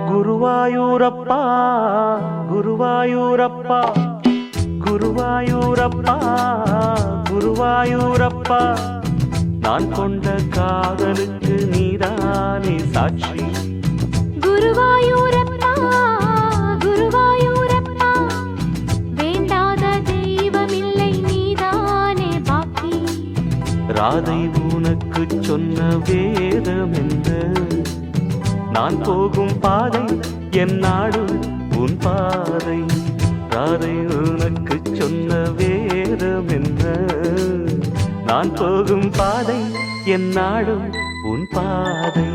குருவாயூரப்பா குருவாயூரப்பா குருவாயூரப்பா குருவாயூரப்பா நான் கொண்ட காதலுக்கு நீதானே சாட்சி. குருவாயூரப்பா குருவாயூரப்பா வேண்டாத தெய்வமில்லை நீதானே பாக்கி. ராதை உனக்கு சொன்ன வேதம் என்ன? நான் போகும் பாதை என் நாடு உன் பாதை. ராதை உனக்கு சொன்ன வேதம் என்ன? நான் போகும் பாதை என் நாடு உன் பாதை.